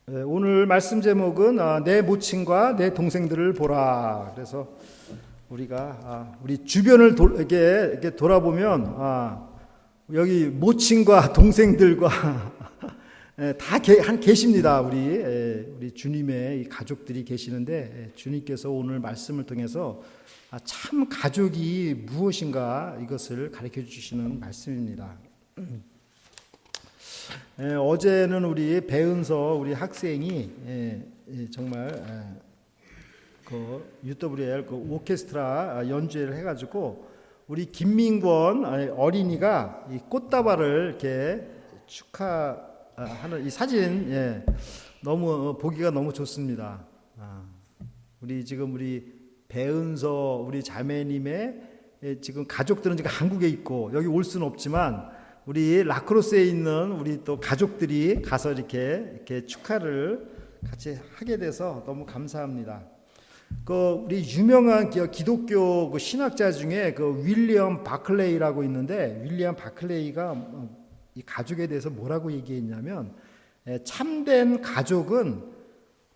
오늘 말씀 제목은 내 모친과 내 동생들을 보라. 그래서 우리가 우리 주변을 이렇게 돌아보면 여기 모친과 동생들과 다 계십니다. 우리 주님의 이 가족들이 계시는데 주님께서 오늘 말씀을 통해서 참 가족이 무엇인가 이것을 가르쳐 주시는 말씀입니다. 어제는 우리 배은서 우리 학생이 정말 그 UWL 그 오케스트라 연주회를 해가지고 우리 김민권 어린이가 이 꽃다발을 이렇게 축하하는 이 사진 너무 보기가 너무 좋습니다. 우리 배은서 우리 자매님의 지금 가족들은 지금 한국에 있고 여기 올 수는 없지만 우리 라크로스에 있는 우리 또 가족들이 가서 이렇게 축하를 같이 하게 돼서 너무 감사합니다. 우리 유명한 기독교 그 신학자 중에 그 윌리엄 바클레이라고 있는데 윌리엄 바클레이가 이 가족에 대해서 뭐라고 얘기했냐면 참된 가족은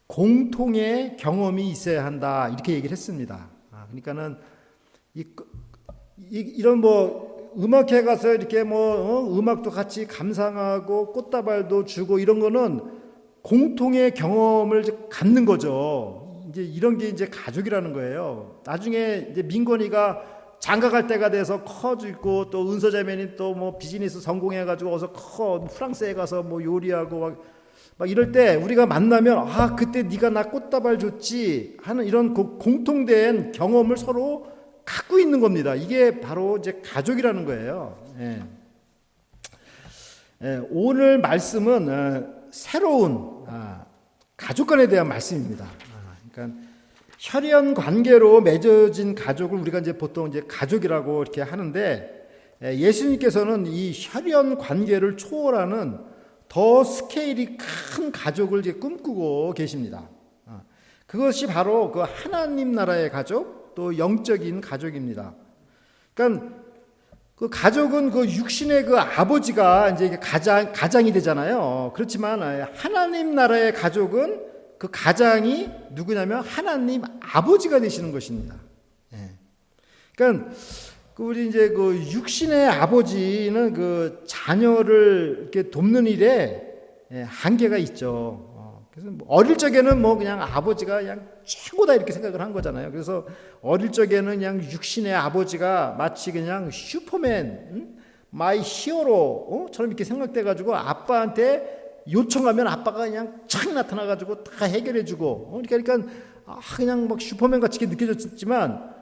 공통의 경험이 있어야 한다 이렇게 얘기를 했습니다. 그러니까는 이런 음악회 가서 이렇게 음악도 같이 감상하고 꽃다발도 주고 이런 거는 공통의 경험을 갖는 거죠. 이제 이런 게 이제 가족이라는 거예요. 나중에 이제 민건이가 장가 갈 때가 돼서 커지고 또 은서자매님 또 비즈니스 성공해가지고 어서 프랑스에 가서 요리하고 막 이럴 때 우리가 만나면 그때 네가 나 꽃다발 줬지 하는 이런 공통된 경험을 서로 갖고 있는 겁니다. 이게 바로 이제 가족이라는 거예요. 오늘 말씀은 새로운 가족관에 대한 말씀입니다. 그러니까 혈연 관계로 맺어진 가족을 우리가 이제 보통 이제 가족이라고 이렇게 하는데 예수님께서는 이 혈연 관계를 초월하는 더 스케일이 큰 가족을 이제 꿈꾸고 계십니다. 그것이 바로 그 하나님 나라의 가족, 또 영적인 가족입니다. 그러니까 그 가족은 그 육신의 그 아버지가 이제 가장이 되잖아요. 그렇지만 하나님 나라의 가족은 그 가장이 누구냐면 하나님 아버지가 되시는 것입니다. 그러니까 우리 이제 그 육신의 아버지는 그 자녀를 이렇게 돕는 일에 한계가 있죠. 그래서 어릴 적에는 그냥 아버지가 그냥 최고다 이렇게 생각을 한 거잖아요. 그래서 어릴 적에는 그냥 육신의 아버지가 마치 그냥 슈퍼맨, 마이 히어로처럼 이렇게 생각돼가지고 아빠한테 요청하면 아빠가 그냥 착 나타나가지고 다 해결해주고, 그러니까 그냥 막 슈퍼맨 같이 느껴졌지만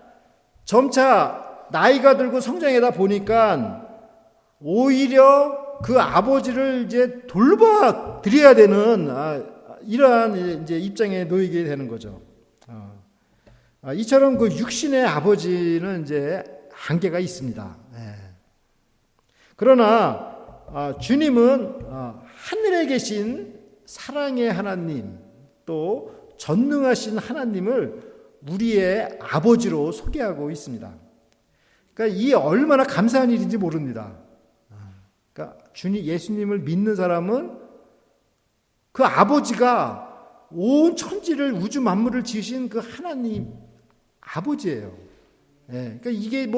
점차 나이가 들고 성장하다 보니까 오히려 그 아버지를 이제 돌봐 드려야 되는 이러한 이제 입장에 놓이게 되는 거죠. 이처럼 그 육신의 아버지는 이제 한계가 있습니다. 그러나 주님은 하늘에 계신 사랑의 하나님, 또 전능하신 하나님을 우리의 아버지로 소개하고 있습니다. 그러니까 이 얼마나 감사한 일인지 모릅니다. 그러니까 예수님을 믿는 사람은 그 아버지가 온 천지를 우주 만물을 지으신 그 하나님 아버지예요. 그러니까 이게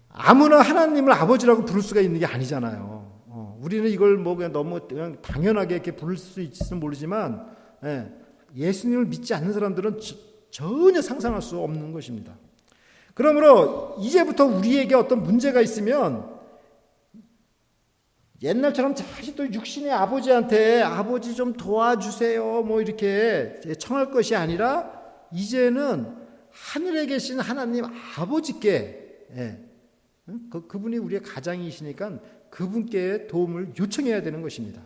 아무나 하나님을 아버지라고 부를 수가 있는 게 아니잖아요. 우리는 이걸 그냥 너무 그냥 당연하게 이렇게 부를 수 있을지는 모르지만 예수님을 믿지 않는 사람들은 전혀 상상할 수 없는 것입니다. 그러므로 이제부터 우리에게 어떤 문제가 있으면 옛날처럼 다시 또 육신의 아버지한테 아버지 좀 도와주세요 이렇게 청할 것이 아니라 이제는 하늘에 계신 하나님 아버지께 그분이 우리의 가장이시니까 그분께 도움을 요청해야 되는 것입니다.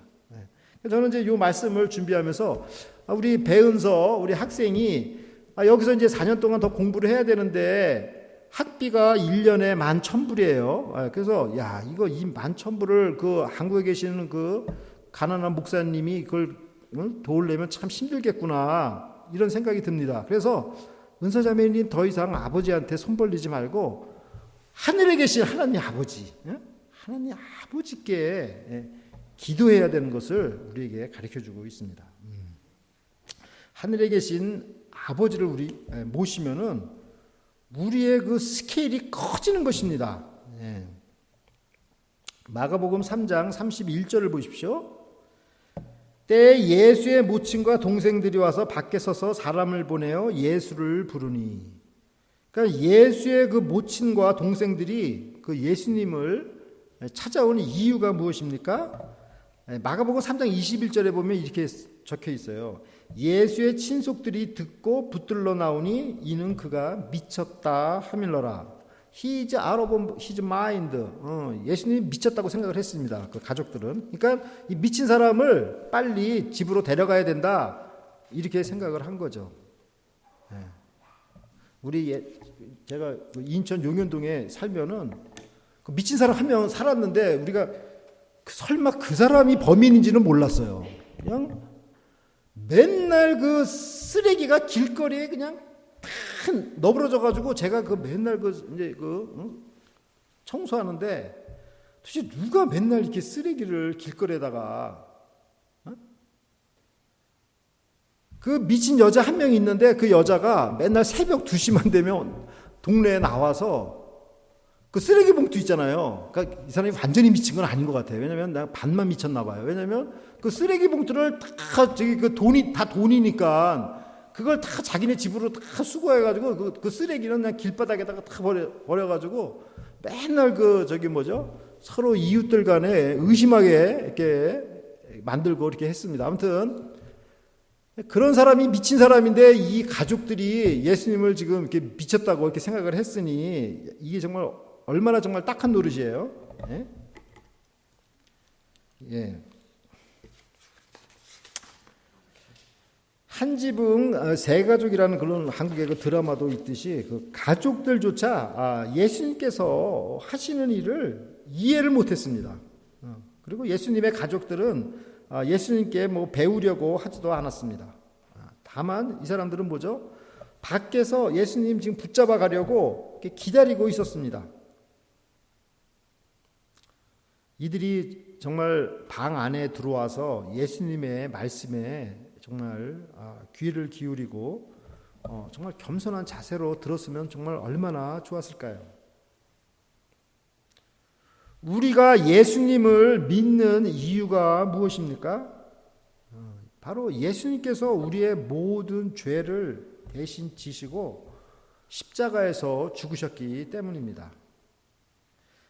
저는 이제 이 말씀을 준비하면서 우리 배은서 우리 학생이 여기서 이제 4년 동안 더 공부를 해야 되는데 학비가 1년에 11,000불이에요. 그래서 이거 이 11,000불을 그 한국에 계시는 그 가난한 목사님이 그걸 도우려면 참 힘들겠구나 이런 생각이 듭니다. 그래서 은서자매님 더 이상 아버지한테 손 벌리지 말고 하늘에 계신 하나님 아버지, 하나님 아버지께 기도해야 되는 것을 우리에게 가르쳐주고 있습니다. 하늘에 계신 아버지를 우리 모시면은 우리의 그 스케일이 커지는 것입니다. 예. 마가복음 3장 31절을 보십시오. 때에 예수의 모친과 동생들이 와서 밖에 서서 사람을 보내어 예수를 부르니. 그러니까 예수의 그 모친과 동생들이 그 예수님을 찾아오는 이유가 무엇입니까? 마가복음 3장 21절에 보면 이렇게 적혀 있어요. 예수의 친속들이 듣고 붙들러 나오니 이는 그가 미쳤다 하밀러라. He is out of his mind. 예수님이 미쳤다고 생각을 했습니다. 그 가족들은. 그러니까 이 미친 사람을 빨리 집으로 데려가야 된다. 이렇게 생각을 한 거죠. 제가 인천 용현동에 살면은 그 미친 사람 한 명 살았는데 우리가 설마 그 사람이 범인인지는 몰랐어요. 그냥 맨날 그 쓰레기가 길거리에 그냥 너부러져가지고 제가 그 맨날 청소하는데 도대체 누가 맨날 이렇게 쓰레기를 길거리에다가 그 미친 여자 한 명이 있는데 그 여자가 맨날 새벽 2시만 되면 동네에 나와서 그 쓰레기 봉투 있잖아요. 그러니까 이 사람이 완전히 미친 건 아닌 것 같아요. 왜냐면 내가 반만 미쳤나 봐요. 왜냐면 그 쓰레기 봉투를 다 그 돈이 다 돈이니까 그걸 다 자기네 집으로 다 수거해가지고 그 쓰레기는 그냥 길바닥에다가 다 버려가지고 맨날 서로 이웃들 간에 의심하게 이렇게 만들고 이렇게 했습니다. 아무튼 그런 사람이 미친 사람인데 이 가족들이 예수님을 지금 이렇게 미쳤다고 이렇게 생각을 했으니 이게 정말 얼마나 정말 딱한 노릇이에요. 예? 예. 한지붕 세 가족이라는 그런 한국의 그 드라마도 있듯이 그 가족들조차 예수님께서 하시는 일을 이해를 못했습니다. 그리고 예수님의 가족들은 예수님께 뭐 배우려고 하지도 않았습니다. 다만 이 사람들은 뭐죠? 밖에서 예수님 지금 붙잡아 가려고 기다리고 있었습니다. 이들이 정말 방 안에 들어와서 예수님의 말씀에 정말 귀를 기울이고 정말 겸손한 자세로 들었으면 정말 얼마나 좋았을까요? 우리가 예수님을 믿는 이유가 무엇입니까? 바로 예수님께서 우리의 모든 죄를 대신 지시고 십자가에서 죽으셨기 때문입니다.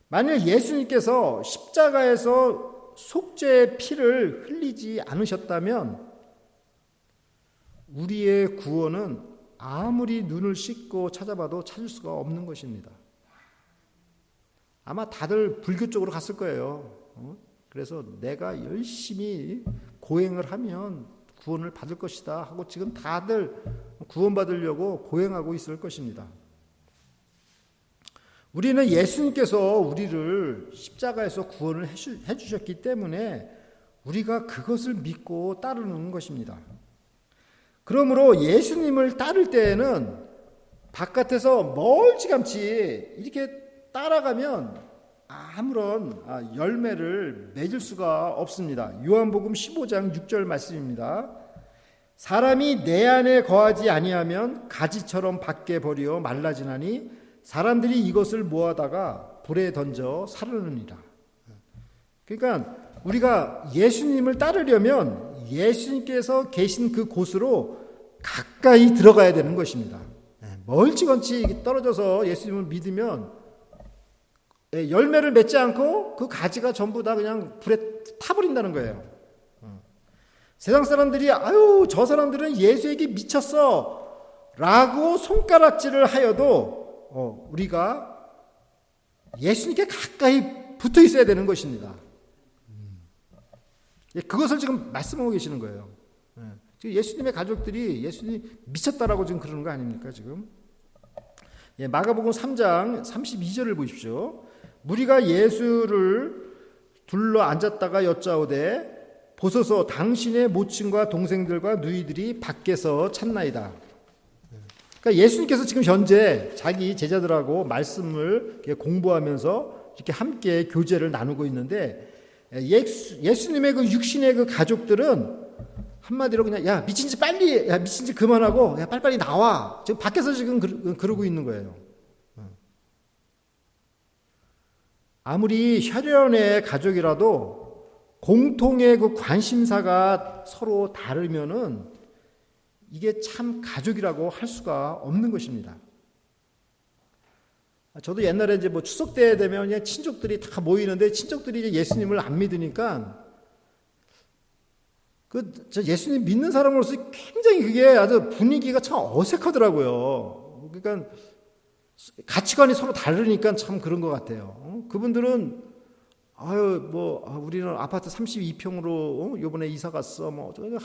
만일 예수님께서 십자가에서 속죄의 피를 흘리지 않으셨다면 우리의 구원은 아무리 눈을 씻고 찾아봐도 찾을 수가 없는 것입니다. 아마 다들 불교 쪽으로 갔을 거예요. 그래서 내가 열심히 고행을 하면 구원을 받을 것이다 하고 지금 다들 구원받으려고 고행하고 있을 것입니다. 우리는 예수님께서 우리를 십자가에서 구원을 해주셨기 때문에 우리가 그것을 믿고 따르는 것입니다. 그러므로 예수님을 따를 때에는 바깥에서 멀찌감치 이렇게 따라가면 아무런 열매를 맺을 수가 없습니다. 요한복음 15장 6절 말씀입니다. 사람이 내 안에 거하지 아니하면 가지처럼 밖에 버려 말라지나니 사람들이 이것을 모아다가 불에 던져 사르느니라. 그러니까 우리가 예수님을 따르려면 예수님께서 계신 그 곳으로 가까이 들어가야 되는 것입니다. 멀찌건치 떨어져서 예수님을 믿으면 열매를 맺지 않고 그 가지가 전부 다 그냥 불에 타버린다는 거예요. 세상 사람들이 저 사람들은 예수에게 미쳤어 라고 손가락질을 하여도 우리가 예수님께 가까이 붙어 있어야 되는 것입니다. 그것을 지금 말씀하고 계시는 거예요. 지금 예수님의 가족들이 예수님이 미쳤다라고 지금 그러는 거 아닙니까 지금? 마가복음 3장 32절을 보십시오. 무리가 예수를 둘러 앉았다가 여짜오되 보소서 당신의 모친과 동생들과 누이들이 밖에서 찾나이다. 그러니까 예수님께서 지금 현재 자기 제자들하고 말씀을 공부하면서 이렇게 함께 교제를 나누고 있는데 예수님의 그 육신의 그 가족들은 한마디로 그냥 야 미친 짓 빨리 야 미친 짓 그만하고 야 빨리빨리 나와 지금 밖에서 지금 그러고 있는 거예요. 아무리 혈연의 가족이라도 공통의 그 관심사가 서로 다르면은 이게 참 가족이라고 할 수가 없는 것입니다. 저도 옛날에 이제 뭐 추석 때 되면 그냥 친족들이 다 모이는데 친족들이 이제 예수님을 안 믿으니까 저 예수님 믿는 사람으로서 굉장히 그게 아주 분위기가 참 어색하더라고요. 그러니까 가치관이 서로 다르니까 참 그런 것 같아요. 그분들은 우리는 아파트 32평으로 요번에 이사 갔어.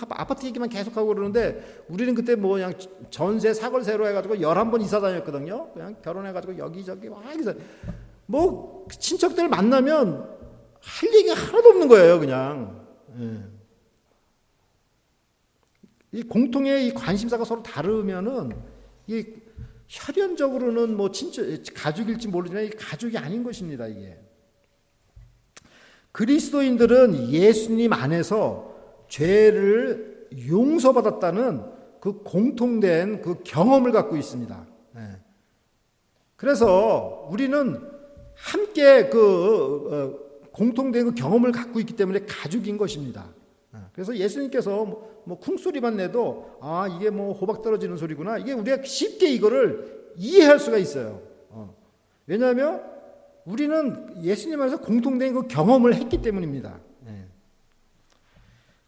아파트 얘기만 계속하고 그러는데 우리는 그때 그냥 전세 사골세로 해가지고 11번 이사 다녔거든요. 그냥 결혼해가지고 여기저기 친척들 만나면 할 얘기가 하나도 없는 거예요, 그냥. 이 공통의 이 관심사가 서로 다르면은 이 혈연적으로는 가족일지 모르지만 이 가족이 아닌 것입니다, 이게. 그리스도인들은 예수님 안에서 죄를 용서받았다는 그 공통된 그 경험을 갖고 있습니다. 그래서 우리는 함께 공통된 그 경험을 갖고 있기 때문에 가족인 것입니다. 그래서 예수님께서 쿵소리만 내도 이게 호박 떨어지는 소리구나. 이게 우리가 쉽게 이거를 이해할 수가 있어요. 왜냐하면 우리는 예수님 안에서 공통된 그 경험을 했기 때문입니다.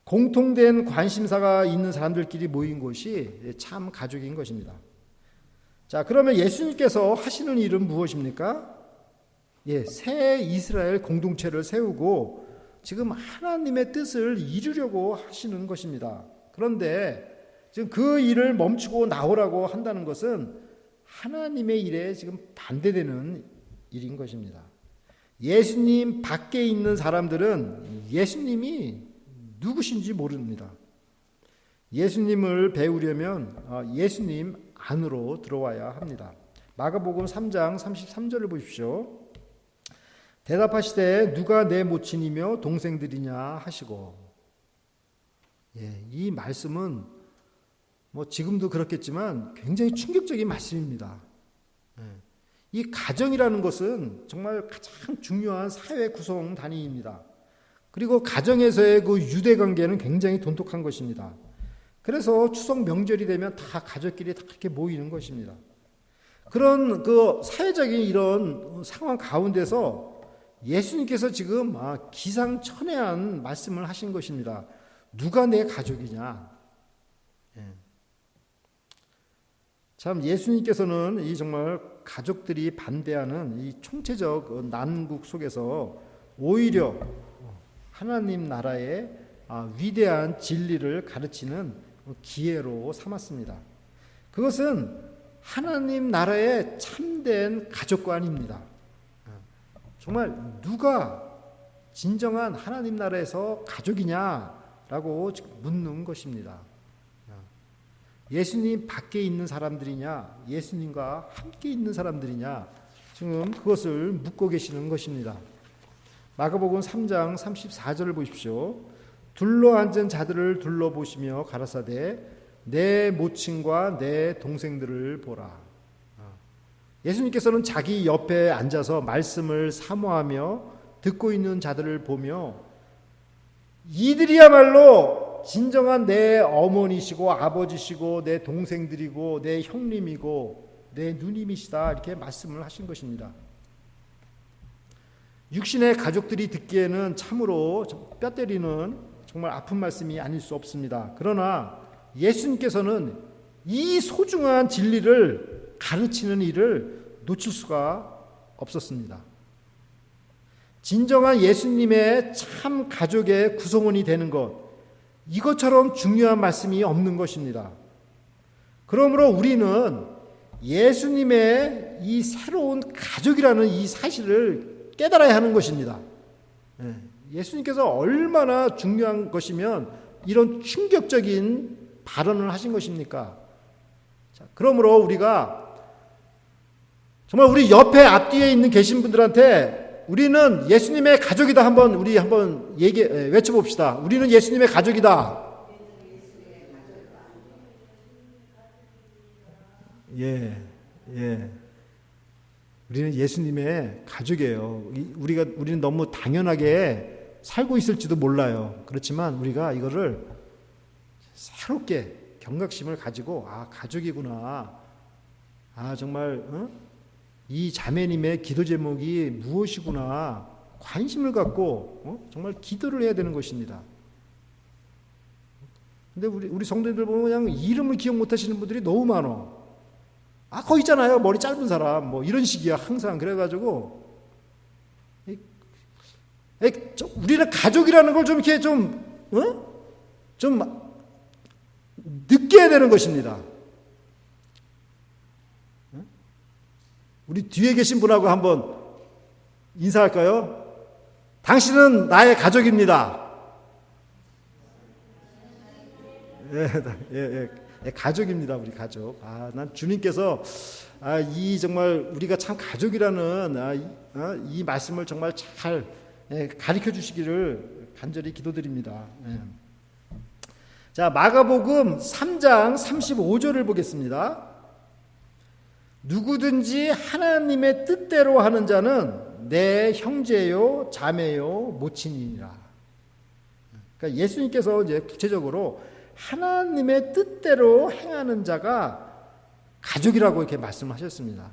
공통된 관심사가 있는 사람들끼리 모인 곳이 참 가족인 것입니다. 자, 그러면 예수님께서 하시는 일은 무엇입니까? 새 이스라엘 공동체를 세우고 지금 하나님의 뜻을 이루려고 하시는 것입니다. 그런데 지금 그 일을 멈추고 나오라고 한다는 것은 하나님의 일에 지금 반대되는 일인 것입니다. 예수님 밖에 있는 사람들은 예수님이 누구신지 모릅니다. 예수님을 배우려면 예수님 안으로 들어와야 합니다. 마가복음 3장 33절을 보십시오. 대답하시되 누가 내 모친이며 동생들이냐 하시고. 이 말씀은 지금도 그렇겠지만 굉장히 충격적인 말씀입니다. 이 가정이라는 것은 정말 가장 중요한 사회 구성 단위입니다. 그리고 가정에서의 그 유대 관계는 굉장히 돈독한 것입니다. 그래서 추석 명절이 되면 다 가족끼리 다 이렇게 모이는 것입니다. 그런 그 사회적인 이런 상황 가운데서 예수님께서 지금 기상천외한 말씀을 하신 것입니다. 누가 내 가족이냐? 참 예수님께서는 이 정말 가족들이 반대하는 이 총체적 난국 속에서 오히려 하나님 나라의 위대한 진리를 가르치는 기회로 삼았습니다. 그것은 하나님 나라의 참된 가족관입니다. 정말 누가 진정한 하나님 나라에서 가족이냐라고 묻는 것입니다. 예수님 밖에 있는 사람들이냐, 예수님과 함께 있는 사람들이냐, 지금 그것을 묻고 계시는 것입니다. 마가복음 3장 34절을 보십시오. 둘러앉은 자들을 둘러보시며 가라사대 내 모친과 내 동생들을 보라. 예수님께서는 자기 옆에 앉아서 말씀을 사모하며 듣고 있는 자들을 보며 이들이야말로 진정한 내 어머니시고 아버지시고 내 동생들이고 내 형님이고 내 누님이시다 이렇게 말씀을 하신 것입니다. 육신의 가족들이 듣기에는 참으로 뼈 때리는 정말 아픈 말씀이 아닐 수 없습니다. 그러나 예수님께서는 이 소중한 진리를 가르치는 일을 놓칠 수가 없었습니다. 진정한 예수님의 참 가족의 구성원이 되는 것, 이것처럼 중요한 말씀이 없는 것입니다. 그러므로 우리는 예수님의 이 새로운 가족이라는 이 사실을 깨달아야 하는 것입니다. 예수님께서 얼마나 중요한 것이면 이런 충격적인 발언을 하신 것입니까? 자, 그러므로 우리가 정말 우리 옆에 앞뒤에 있는 계신 분들한테 우리는 예수님의 가족이다. 우리 한번 외쳐봅시다. 우리는 예수님의 가족이다. 예. 우리는 예수님의 가족이에요. 우리는 너무 당연하게 살고 있을지도 몰라요. 그렇지만 우리가 이거를 새롭게 경각심을 가지고 가족이구나. 정말 이 자매님의 기도 제목이 무엇이구나. 관심을 갖고 정말 기도를 해야 되는 것입니다. 근데 우리 성도님들 보면 그냥 이름을 기억 못하시는 분들이 너무 많아. 거기 있잖아요. 머리 짧은 사람. 뭐 이런 식이야. 항상. 그래가지고 우리는 가족이라는 걸 좀 이렇게 좀 느껴야 되는 것입니다. 우리 뒤에 계신 분하고 한번 인사할까요? 당신은 나의 가족입니다. 가족입니다. 우리 가족. 난 주님께서 정말 우리가 참 가족이라는 이 말씀을 정말 잘 가르쳐 주시기를 간절히 기도드립니다. 자, 마가복음 3장 35절을 보겠습니다. 누구든지 하나님의 뜻대로 하는 자는 내 형제요 자매요 모친이니라. 그러니까 예수님께서 이제 구체적으로 하나님의 뜻대로 행하는 자가 가족이라고 이렇게 말씀하셨습니다.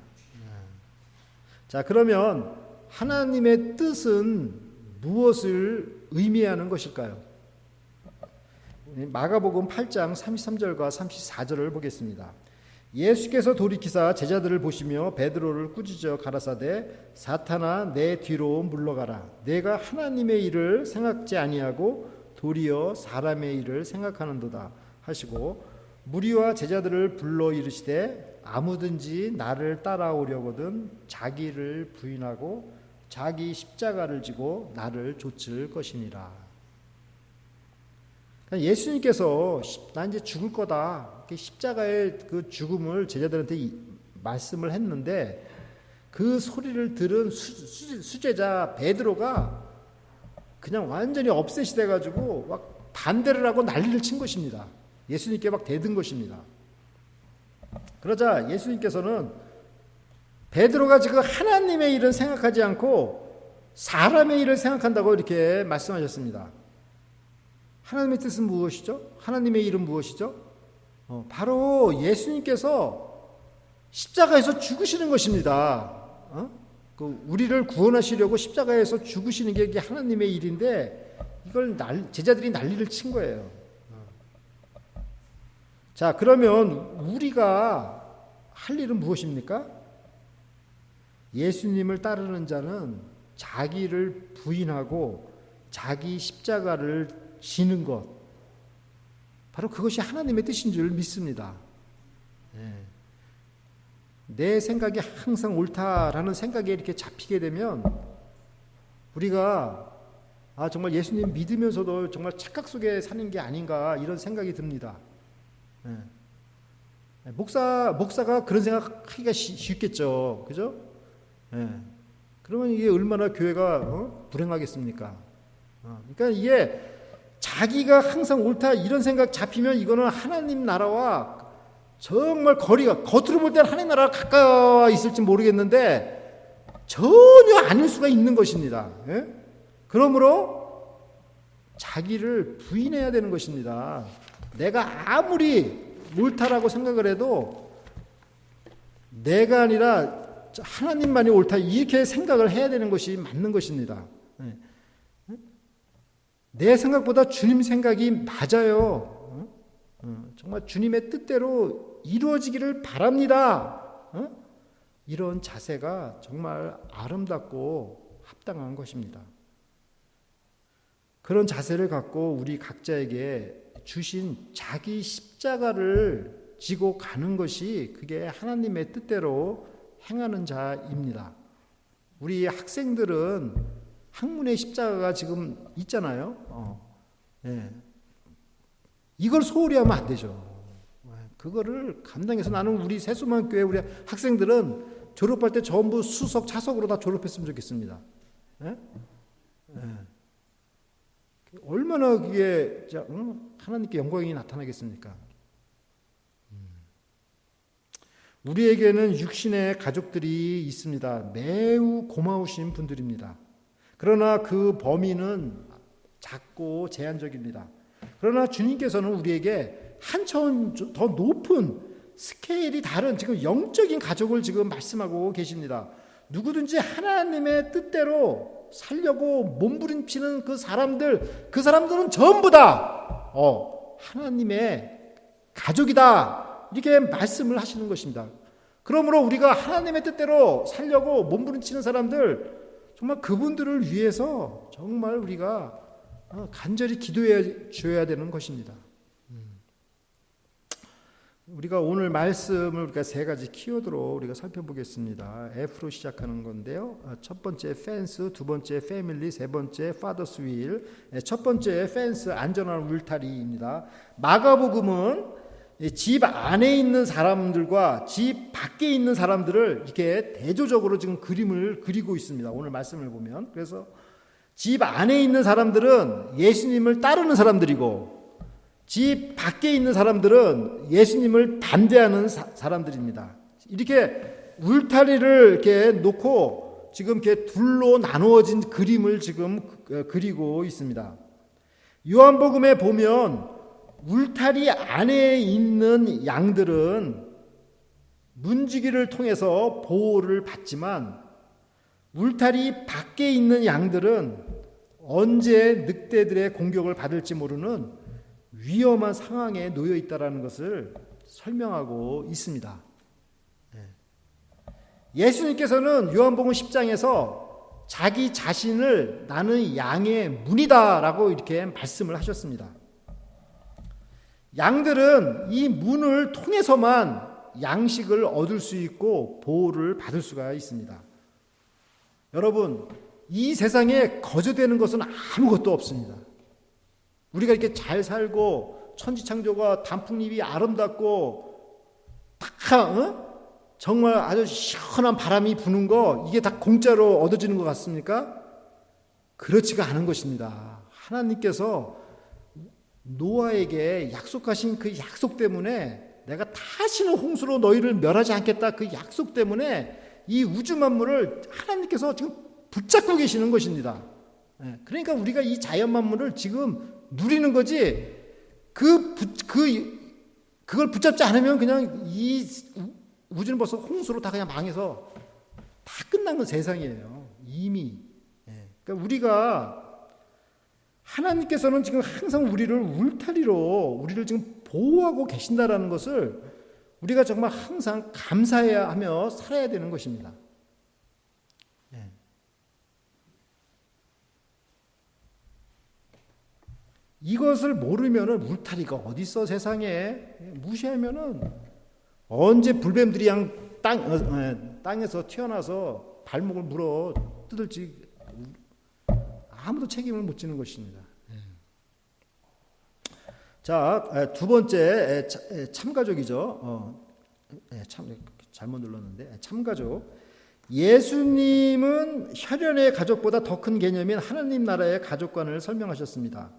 자, 그러면 하나님의 뜻은 무엇을 의미하는 것일까요? 마가복음 8장 33절과 34절을 보겠습니다. 예수께서 돌이키사 제자들을 보시며 베드로를 꾸짖어 가라사대 사탄아 내 뒤로 물러가라. 내가 하나님의 일을 생각지 아니하고 도리어 사람의 일을 생각하는도다 하시고 무리와 제자들을 불러 이르시되 아무든지 나를 따라오려거든 자기를 부인하고 자기 십자가를 지고 나를 좇을 것이니라. 예수님께서 나 이제 죽을 거다. 십자가의 그 죽음을 제자들한테 말씀을 했는데 그 소리를 들은 수제자 베드로가 그냥 완전히 업셋이 돼가지고 막 반대를 하고 난리를 친 것입니다. 예수님께 막 대든 것입니다. 그러자 예수님께서는 베드로가 지금 하나님의 일은 생각하지 않고 사람의 일을 생각한다고 이렇게 말씀하셨습니다. 하나님의 뜻은 무엇이죠? 하나님의 일은 무엇이죠? 바로 예수님께서 십자가에서 죽으시는 것입니다. 우리를 구원하시려고 십자가에서 죽으시는 게 이게 하나님의 일인데 이걸 제자들이 난리를 친 거예요. 자, 그러면 우리가 할 일은 무엇입니까? 예수님을 따르는 자는 자기를 부인하고 자기 십자가를 지는 것, 바로 그것이 하나님의 뜻인 줄 믿습니다. 내 생각이 항상 옳다라는 생각에 이렇게 잡히게 되면 우리가 정말 예수님 믿으면서도 정말 착각 속에 사는 게 아닌가 이런 생각이 듭니다. 목사가 그런 생각하기가 쉽겠죠, 그죠? 그러면 이게 얼마나 교회가 불행하겠습니까? 그러니까 이게 자기가 항상 옳다 이런 생각 잡히면 이거는 하나님 나라와 정말 거리가, 겉으로 볼 때는 하나님 나라가 가까워 있을지 모르겠는데 전혀 아닐 수가 있는 것입니다. 그러므로 자기를 부인해야 되는 것입니다. 내가 아무리 옳다라고 생각을 해도 내가 아니라 하나님만이 옳다 이렇게 생각을 해야 되는 것이 맞는 것입니다. 내 생각보다 주님 생각이 맞아요. 정말 주님의 뜻대로 이루어지기를 바랍니다. 이런 자세가 정말 아름답고 합당한 것입니다. 그런 자세를 갖고 우리 각자에게 주신 자기 십자가를 지고 가는 것이 그게 하나님의 뜻대로 행하는 자입니다. 우리 학생들은 학문의 십자가가 지금 있잖아요. 이걸 소홀히 하면 안 되죠. 그거를 감당해서 나는 우리 세수만 교회 우리 학생들은 졸업할 때 전부 수석, 차석으로 다 졸업했으면 좋겠습니다. 예? 예. 얼마나 그게 하나님께 영광이 나타나겠습니까? 우리에게는 육신의 가족들이 있습니다. 매우 고마우신 분들입니다. 그러나 그 범위는 작고 제한적입니다. 그러나 주님께서는 우리에게 한 차원 더 높은 스케일이 다른 지금 영적인 가족을 지금 말씀하고 계십니다. 누구든지 하나님의 뜻대로 살려고 몸부림치는 그 사람들은 전부 다 하나님의 가족이다, 이렇게 말씀을 하시는 것입니다. 그러므로 우리가 하나님의 뜻대로 살려고 몸부림치는 사람들, 정말 그분들을 위해서 정말 우리가 간절히 기도해 줘야 되는 것입니다. 우리가 오늘 말씀을 우리가 세 가지 키워드로 우리가 살펴보겠습니다. F로 시작하는 건데요. 첫 번째 펜스, 두 번째 패밀리, 세 번째 파더스 윌. 첫 번째 펜스, 안전한 울타리입니다. 마가복음은 집 안에 있는 사람들과 집 밖에 있는 사람들을 이렇게 대조적으로 지금 그림을 그리고 있습니다. 오늘 말씀을 보면. 그래서 집 안에 있는 사람들은 예수님을 따르는 사람들이고, 집 밖에 있는 사람들은 예수님을 반대하는 사람들입니다. 이렇게 울타리를 이렇게 놓고 지금 이렇게 둘로 나누어진 그림을 지금 그리고 있습니다. 요한복음에 보면 울타리 안에 있는 양들은 문지기를 통해서 보호를 받지만, 울타리 밖에 있는 양들은 언제 늑대들의 공격을 받을지 모르는 위험한 상황에 놓여 있다는 것을 설명하고 있습니다. 예수님께서는 요한복음 10장에서 자기 자신을 나는 양의 문이다라고 이렇게 말씀을 하셨습니다. 양들은 이 문을 통해서만 양식을 얻을 수 있고 보호를 받을 수가 있습니다. 여러분, 이 세상에 거저되는 것은 아무것도 없습니다. 우리가 이렇게 잘 살고 천지창조가 단풍잎이 아름답고 정말 아주 시원한 바람이 부는 거, 이게 다 공짜로 얻어지는 것 같습니까? 그렇지가 않은 것입니다. 하나님께서 노아에게 약속하신 그 약속 때문에, 내가 다시는 홍수로 너희를 멸하지 않겠다, 그 약속 때문에 이 우주 만물을 하나님께서 지금 붙잡고 계시는 것입니다. 그러니까 우리가 이 자연 만물을 지금 누리는 거지, 그걸 붙잡지 않으면 그냥 이 우주는 벌써 홍수로 다 그냥 망해서 다 끝난 건 세상이에요. 이미. 그러니까 우리가, 하나님께서는 지금 항상 우리를 울타리로 우리를 지금 보호하고 계신다라는 것을 우리가 정말 항상 감사해야 하며 살아야 되는 것입니다. 이것을 모르면은 울타리가 어디 있어 세상에, 무시하면은 언제 불뱀들이 땅에서 튀어나와서 발목을 물어 뜯을지 아무도 책임을 못 지는 것입니다. 자, 두 번째 참가족이죠. 잘못 눌렀는데, 참가족. 예수님은 혈연의 가족보다 더 큰 개념인 하나님 나라의 가족관을 설명하셨습니다.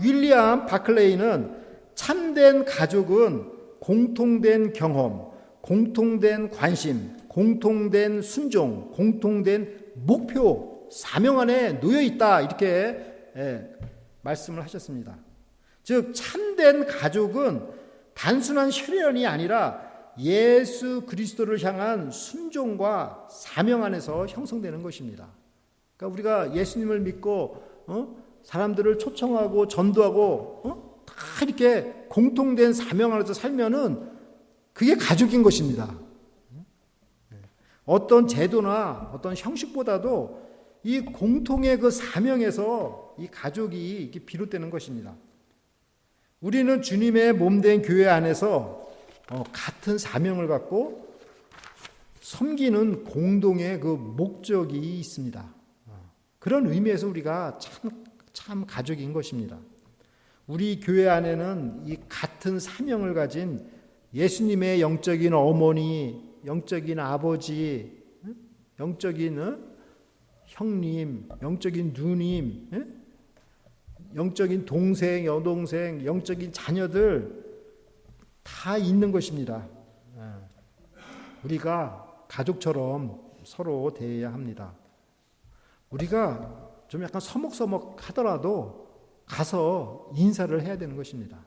윌리엄 바클레이는 참된 가족은 공통된 경험, 공통된 관심, 공통된 순종, 공통된 목표, 사명 안에 놓여 있다, 이렇게 말씀을 하셨습니다. 즉 참된 가족은 단순한 혈연이 아니라 예수 그리스도를 향한 순종과 사명 안에서 형성되는 것입니다. 그러니까 우리가 예수님을 믿고 사람들을 초청하고 전도하고 다 이렇게 공통된 사명 안에서 살면은 그게 가족인 것입니다. 어떤 제도나 어떤 형식보다도 이 공통의 그 사명에서 이 가족이 이렇게 비롯되는 것입니다. 우리는 주님의 몸된 교회 안에서 같은 사명을 갖고 섬기는 공동의 그 목적이 있습니다. 그런 의미에서 우리가 참 가족인 것입니다. 우리 교회 안에는 이 같은 사명을 가진 예수님의 영적인 어머니, 영적인 아버지, 영적인 형님, 영적인 누님, 예? 영적인 동생, 여동생, 영적인 자녀들 다 있는 것입니다. 우리가 가족처럼 서로 대해야 합니다. 우리가 좀 약간 서먹서먹 하더라도 가서 인사를 해야 되는 것입니다.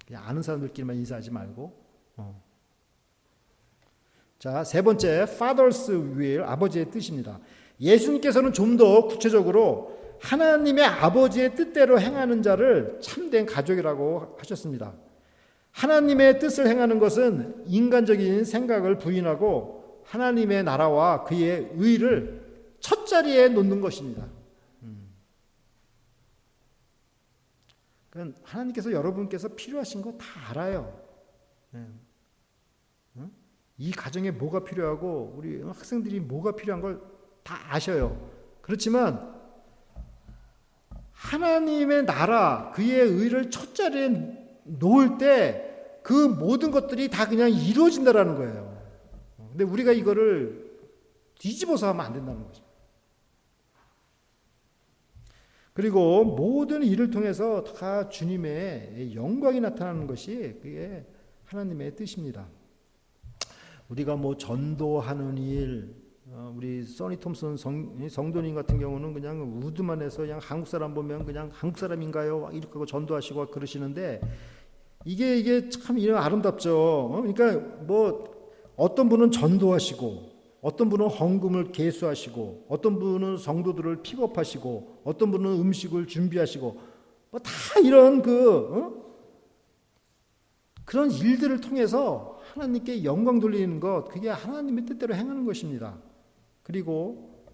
그냥 아는 사람들끼리만 인사하지 말고. 자, 세 번째, Father's will, 아버지의 뜻입니다. 예수님께서는 좀 더 구체적으로 하나님의 아버지의 뜻대로 행하는 자를 참된 가족이라고 하셨습니다. 하나님의 뜻을 행하는 것은 인간적인 생각을 부인하고 하나님의 나라와 그의 의를 첫 자리에 놓는 것입니다. 그러니까 하나님께서 여러분께서 필요하신 거 다 알아요. 이 가정에 뭐가 필요하고 우리 학생들이 뭐가 필요한 걸 다 아셔요. 그렇지만 하나님의 나라, 그의 의를 첫 자리에 놓을 때 그 모든 것들이 다 그냥 이루어진다라는 거예요. 근데 우리가 이거를 뒤집어서 하면 안 된다는 거죠. 그리고 모든 일을 통해서 다 주님의 영광이 나타나는 것이 그게 하나님의 뜻입니다. 우리가 뭐 전도하는 일, 우리 써니 톰슨 성도님 같은 경우는 그냥 우드만에서 그냥 한국 사람 보면 그냥 한국 사람인가요? 이렇게 하고 전도하시고 그러시는데 이게 참 아름답죠. 그러니까 뭐 어떤 분은 전도하시고 어떤 분은 헌금을 계수하시고 어떤 분은 성도들을 픽업하시고 어떤 분은 음식을 준비하시고 뭐 다 이런 그런 일들을 통해서 하나님께 영광 돌리는 것, 그게 하나님의 뜻대로 행하는 것입니다. 그리고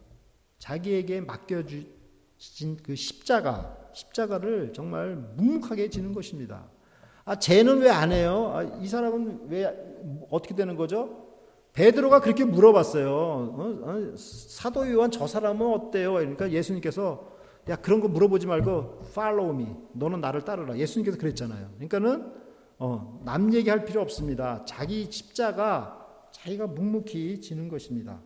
자기에게 맡겨주신 그 십자가를 정말 묵묵하게 지는 것입니다. 쟤는 왜 안 해요? 이 사람은 왜 어떻게 되는 거죠? 베드로가 그렇게 물어봤어요. 사도 요한 저 사람은 어때요? 그러니까 예수님께서 야, 그런 거 물어보지 말고 follow me. 너는 나를 따르라. 예수님께서 그랬잖아요. 그러니까는 남 얘기할 필요 없습니다. 자기 십자가 자기가 묵묵히 지는 것입니다.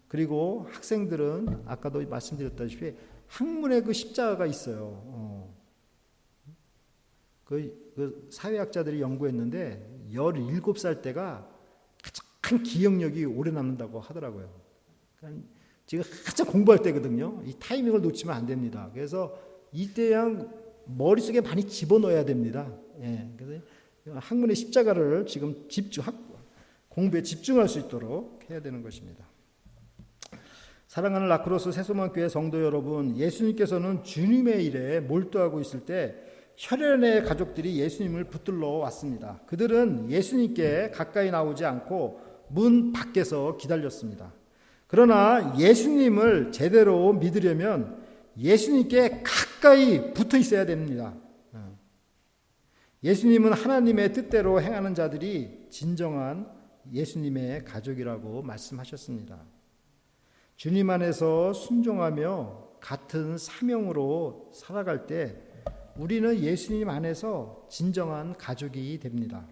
그리고 학생들은 아까도 말씀드렸다시피 학문에 그 십자가가 있어요. 그 사회학자들이 연구했는데 17살 때가 가장 기억력이 오래 남는다고 하더라고요. 그러니까 지금 한참 공부할 때거든요. 이 타이밍을 놓치면 안 됩니다. 그래서 이때 그냥 머릿속에 많이 집어넣어야 됩니다. 그래서 학문의 십자가를 지금 공부에 집중할 수 있도록 해야 되는 것입니다. 사랑하는 라크로스 새소망교회 성도 여러분, 예수님께서는 주님의 일에 몰두하고 있을 때 혈연의 가족들이 예수님을 붙들러 왔습니다. 그들은 예수님께 가까이 나오지 않고 문 밖에서 기다렸습니다. 그러나 예수님을 제대로 믿으려면 예수님께 가까이 붙어 있어야 됩니다. 예수님은 하나님의 뜻대로 행하는 자들이 진정한 예수님의 가족이라고 말씀하셨습니다. 주님 안에서 순종하며 같은 사명으로 살아갈 때 우리는 예수님 안에서 진정한 가족이 됩니다.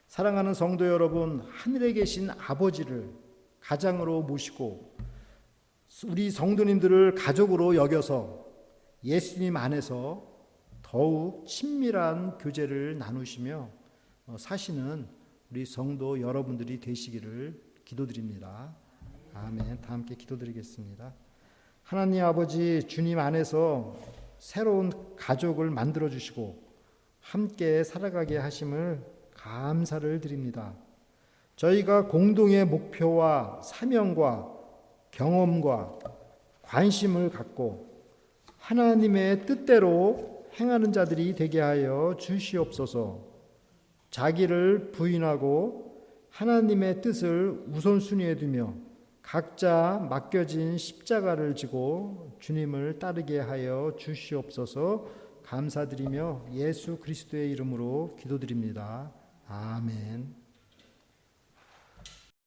사랑하는 성도 여러분, 하늘에 계신 아버지를 가장으로 모시고 우리 성도님들을 가족으로 여겨서 예수님 안에서 더욱 친밀한 교제를 나누시며 사시는 우리 성도 여러분들이 되시기를 기도드립니다. 아멘. 다 함께 기도드리겠습니다. 하나님 아버지, 주님 안에서 새로운 가족을 만들어 주시고 함께 살아가게 하심을 감사를 드립니다. 저희가 공동의 목표와 사명과 경험과 관심을 갖고 하나님의 뜻대로 행하는 자들이 되게 하여 주시옵소서. 자기를 부인하고 하나님의 뜻을 우선순위에 두며 각자 맡겨진 십자가를 지고 주님을 따르게 하여 주시옵소서. 감사드리며 예수 그리스도의 이름으로 기도드립니다. 아멘.